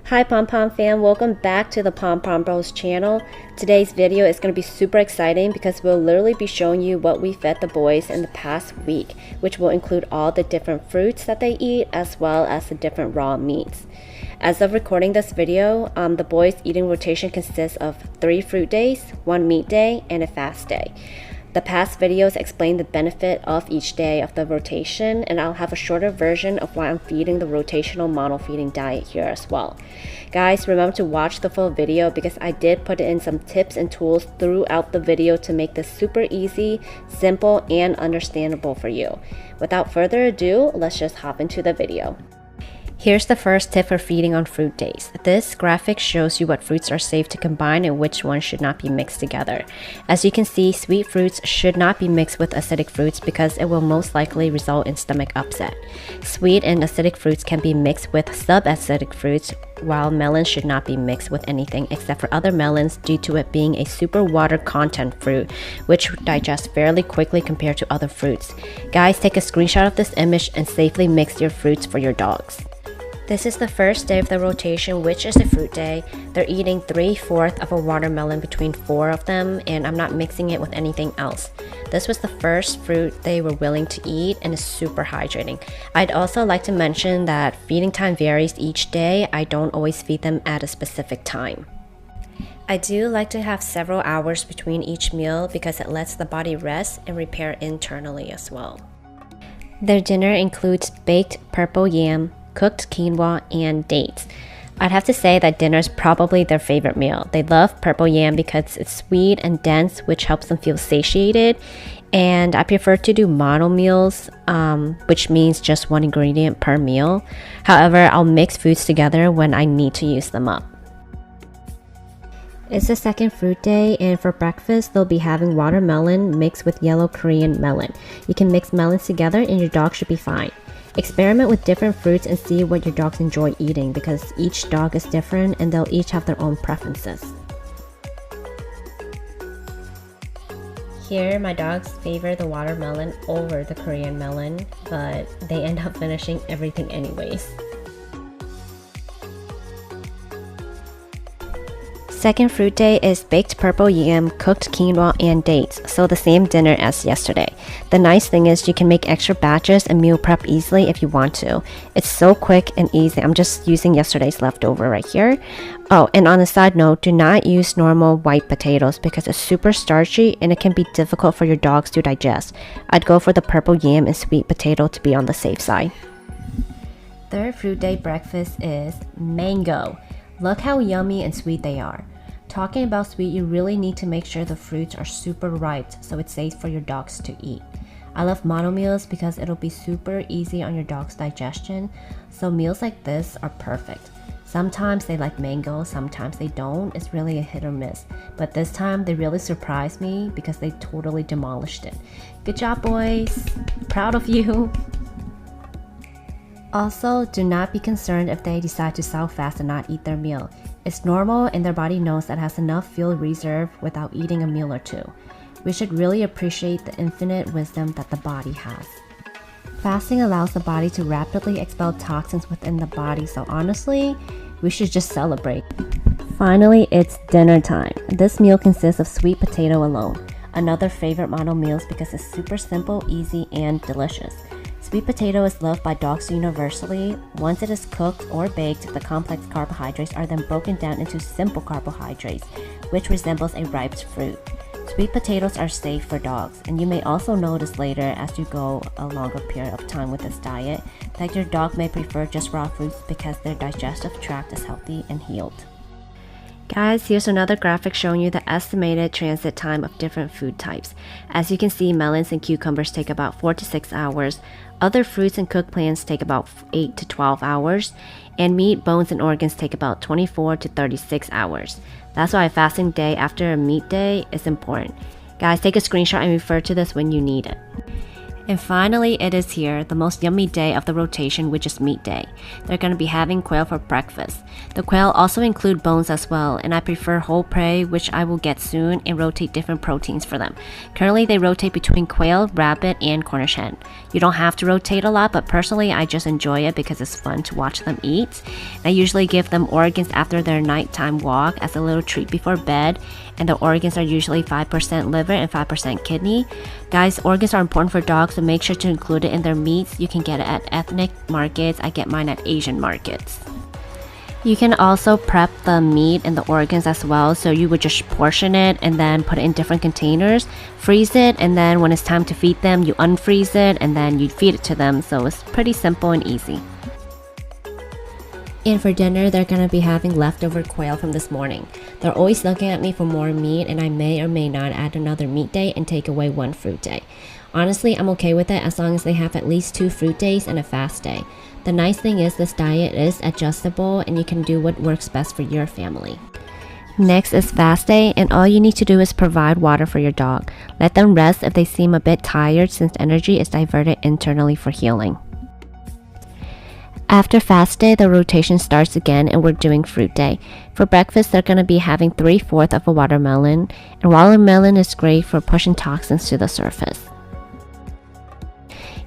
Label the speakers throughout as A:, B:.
A: Hi Pom Pom fam, welcome back to the Pom Pom Bros channel. Today's video is going to be super exciting because we'll literally be showing you what we fed the boys in the past week, which will include all the different fruits that they eat as well as the different raw meats. As of recording this video, the boys' eating rotation consists of 3 fruit days, 1 meat day, and a fast day. The past videos explain the benefit of each day of the rotation, and I'll have a shorter version of why I'm feeding the rotational mono feeding diet here as well. Guys, remember to watch the full video because I did put in some tips and tools throughout the video to make this super easy, simple, and understandable for you. Without further ado, let's just hop into the video. Here's the first tip for feeding on fruit days. This graphic shows you what fruits are safe to combine and which ones should not be mixed together. As you can see, sweet fruits should not be mixed with acidic fruits because it will most likely result in stomach upset. Sweet and acidic fruits can be mixed with subacidic fruits, while melons should not be mixed with anything except for other melons due to it being a super water content fruit, which digests fairly quickly compared to other fruits. Guys, take a screenshot of this image and safely mix your fruits for your dogs. This is the first day of the rotation, which is a fruit day. They're eating 3/4 of a watermelon between 4 of them, and I'm not mixing it with anything else. This was the first fruit they were willing to eat and is super hydrating. I'd also like to mention that feeding time varies each day. I don't always feed them at a specific time. I do like to have several hours between each meal because it lets the body rest and repair internally as well. Their dinner includes baked purple yam, cooked quinoa, and dates. I'd have to say that dinner is probably their favorite meal. They love purple yam because it's sweet and dense, which helps them feel satiated. And I prefer to do mono meals, which means just 1 ingredient per meal. However, I'll mix foods together when I need to use them up. It's the second fruit day, and for breakfast they'll be having watermelon mixed with yellow Korean melon. You can mix melons together and your dog should be fine. Experiment with different fruits and see what your dogs enjoy eating because each dog is different and they'll each have their own preferences. Here, my dogs favor the watermelon over the Korean melon, but they end up finishing everything anyways. Second fruit day is baked purple yam, cooked quinoa, and dates, so the same dinner as yesterday. The nice thing is you can make extra batches and meal prep easily if you want to. It's so quick and easy. I'm just using yesterday's leftover right here. Oh, and on a side note, do not use normal white potatoes because it's super starchy and it can be difficult for your dogs to digest. I'd go for the purple yam and sweet potato to be on the safe side. Third fruit day breakfast is mango. Look how yummy and sweet they are. Talking about sweet, you really need to make sure the fruits are super ripe so it's safe for your dogs to eat. I love mono meals because it'll be super easy on your dog's digestion, so meals like this are perfect. Sometimes they like mango, sometimes they don't. It's really a hit or miss. But this time they really surprised me because they totally demolished it. Good job, boys! Proud of you! Also, do not be concerned if they decide to sow fast and not eat their meal. It's normal and their body knows that has enough fuel reserve without eating a meal or two. We should really appreciate the infinite wisdom that the body has. Fasting allows the body to rapidly expel toxins within the body, so honestly, we should just celebrate. Finally, it's dinner time. This meal consists of sweet potato alone. Another favorite mono meals because it's super simple, easy, and delicious. Sweet potato is loved by dogs universally. Once it is cooked or baked, the complex carbohydrates are then broken down into simple carbohydrates, which resembles a ripe fruit. Sweet potatoes are safe for dogs, and you may also notice later as you go a longer period of time with this diet that your dog may prefer just raw fruits because their digestive tract is healthy and healed. Guys, here's another graphic showing you the estimated transit time of different food types. As you can see, melons and cucumbers take about 4 to 6 hours. Other fruits and cooked plants take about 8 to 12 hours. And meat, bones, and organs take about 24 to 36 hours. That's why a fasting day after a meat day is important. Guys, take a screenshot and refer to this when you need it. And finally, it is here, the most yummy day of the rotation, which is meat day. They're going to be having quail for breakfast. The quail also include bones as well, and I prefer whole prey, which I will get soon, and rotate different proteins for them. Currently, they rotate between quail, rabbit, and Cornish hen. You don't have to rotate a lot, but personally, I just enjoy it because it's fun to watch them eat. I usually give them organs after their nighttime walk as a little treat before bed, and the organs are usually 5% liver and 5% kidney. Guys, organs are important for dogs, so make sure to include it in their meats. You can get it at ethnic markets. I get mine at Asian markets. You can also prep the meat and the organs as well, so you would just portion it and then put it in different containers, freeze it, and then when it's time to feed them, you unfreeze it and then you feed it to them. So it's pretty simple and easy. And for dinner, they're going to be having leftover quail from this morning. They're always looking at me for more meat, and I may or may not add another meat day and take away one fruit day. Honestly, I'm okay with it as long as they have at least 2 fruit days and a fast day. The nice thing is this diet is adjustable and you can do what works best for your family. Next is fast day, and all you need to do is provide water for your dog. Let them rest if they seem a bit tired, since energy is diverted internally for healing. After fast day, the rotation starts again and we're doing fruit day. For breakfast, they're going to be having 3/4 of a watermelon, and watermelon is great for pushing toxins to the surface.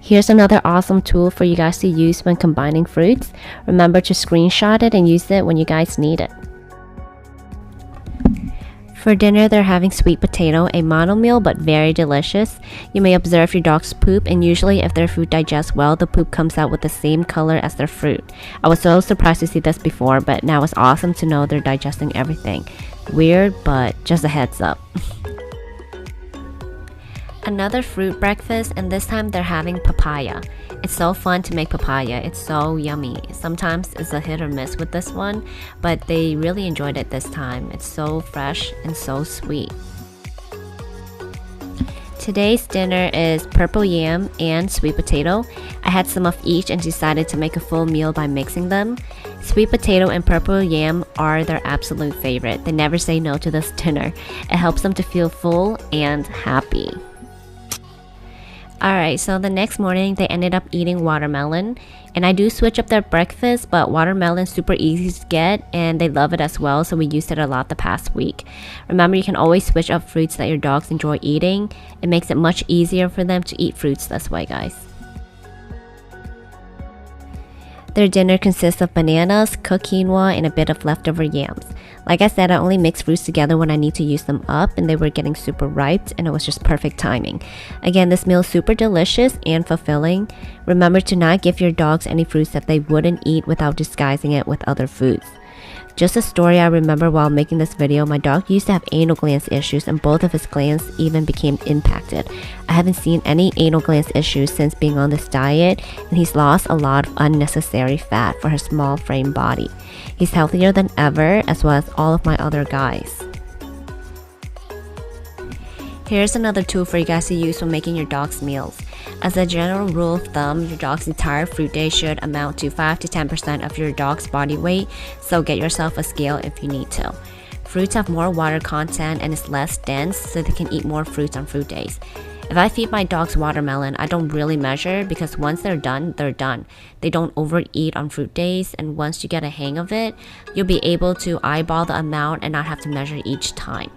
A: Here's another awesome tool for you guys to use when combining fruits. Remember to screenshot it and use it when you guys need it. For dinner, they're having sweet potato, a mono meal but very delicious. You may observe your dog's poop, and usually if their food digests well, the poop comes out with the same color as their fruit. I was so surprised to see this before, but now it's awesome to know they're digesting everything. Weird, but just a heads up. Another fruit breakfast, and this time they're having papaya. It's so fun to make papaya. It's so yummy. Sometimes it's a hit or miss with this one, but they really enjoyed it this time. It's so fresh and so sweet. Today's dinner is purple yam and sweet potato. I had some of each and decided to make a full meal by mixing them. Sweet potato and purple yam are their absolute favorite. They never say no to this dinner. It helps them to feel full and happy. Alright, so the next morning they ended up eating watermelon, and I do switch up their breakfast, but watermelon's super easy to get and they love it as well, so we used it a lot the past week. Remember, you can always switch up fruits that your dogs enjoy eating. It makes it much easier for them to eat fruits this way, guys. Their dinner consists of bananas, cooked quinoa, and a bit of leftover yams. Like I said, I only mix fruits together when I need to use them up, and they were getting super ripe, and it was just perfect timing. Again, this meal is super delicious and fulfilling. Remember to not give your dogs any fruits that they wouldn't eat without disguising it with other foods. Just a story I remember while making this video, my dog used to have anal glands issues and both of his glands even became impacted. I haven't seen any anal glands issues since being on this diet, and he's lost a lot of unnecessary fat for his small frame body. He's healthier than ever, as well as all of my other guys. Here's another tool for you guys to use when making your dog's meals. As a general rule of thumb, your dog's entire fruit day should amount to 5 to 10% of your dog's body weight, so get yourself a scale if you need to. Fruits have more water content and is less dense, so they can eat more fruits on fruit days. If I feed my dogs watermelon, I don't really measure because once they're done, they're done. They don't overeat on fruit days, and once you get a hang of it, you'll be able to eyeball the amount and not have to measure each time.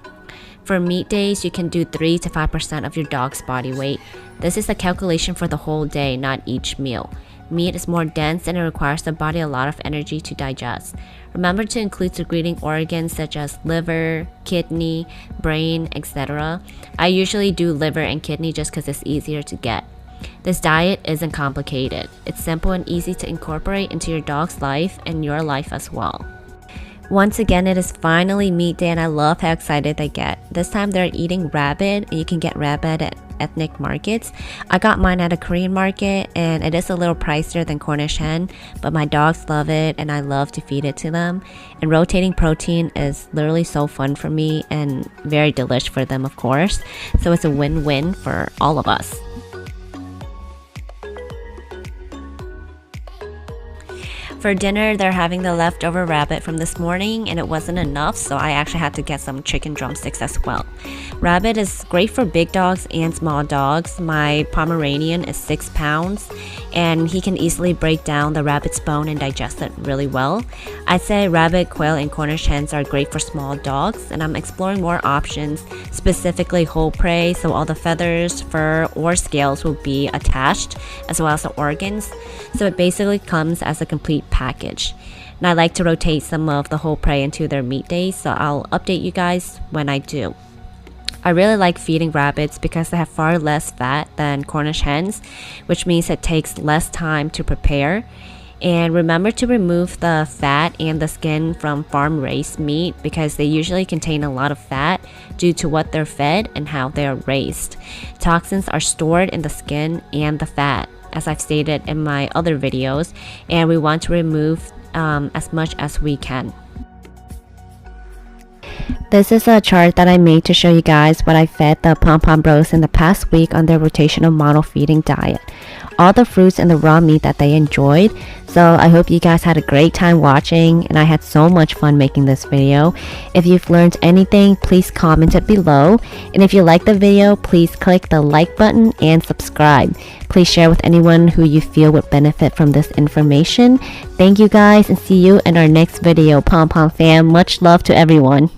A: For meat days, you can do 3 to 5% of your dog's body weight. This is a calculation for the whole day, not each meal. Meat is more dense and it requires the body a lot of energy to digest. Remember to include secreting organs such as liver, kidney, brain, etc. I usually do liver and kidney just because it's easier to get. This diet isn't complicated. It's simple and easy to incorporate into your dog's life and your life as well. Once again, it is finally meat day and I love how excited they get. This time they're eating rabbit, and you can get rabbit at ethnic markets. I got mine at a Korean market and it is a little pricier than Cornish hen, but my dogs love it and I love to feed it to them. And rotating protein is literally so fun for me and very delicious for them, of course. So it's a win-win for all of us. For dinner, they're having the leftover rabbit from this morning, and it wasn't enough, so I actually had to get some chicken drumsticks as well. Rabbit is great for big dogs and small dogs. My Pomeranian is 6 pounds, and he can easily break down the rabbit's bone and digest it really well. I'd say rabbit, quail, and Cornish hens are great for small dogs, and I'm exploring more options, specifically whole prey, so all the feathers, fur, or scales will be attached, as well as the organs. So it basically comes as a complete package. And I like to rotate some of the whole prey into their meat days, so I'll update you guys when I do. I really like feeding rabbits because they have far less fat than Cornish hens, which means it takes less time to prepare. And remember to remove the fat and the skin from farm-raised meat because they usually contain a lot of fat due to what they're fed and how they are raised. Toxins are stored in the skin and the fat, as I've stated in my other videos, and we want to remove as much as we can. This is a chart that I made to show you guys what I fed the Pom-Pom Bros in the past week on their rotational model feeding diet. All the fruits and the raw meat that they enjoyed. So I hope you guys had a great time watching, and I had so much fun making this video. If you've learned anything, please comment it below. And if you like the video, please click the like button and subscribe. Please share with anyone who you feel would benefit from this information. Thank you guys, and see you in our next video, Pom-Pom fam. Much love to everyone.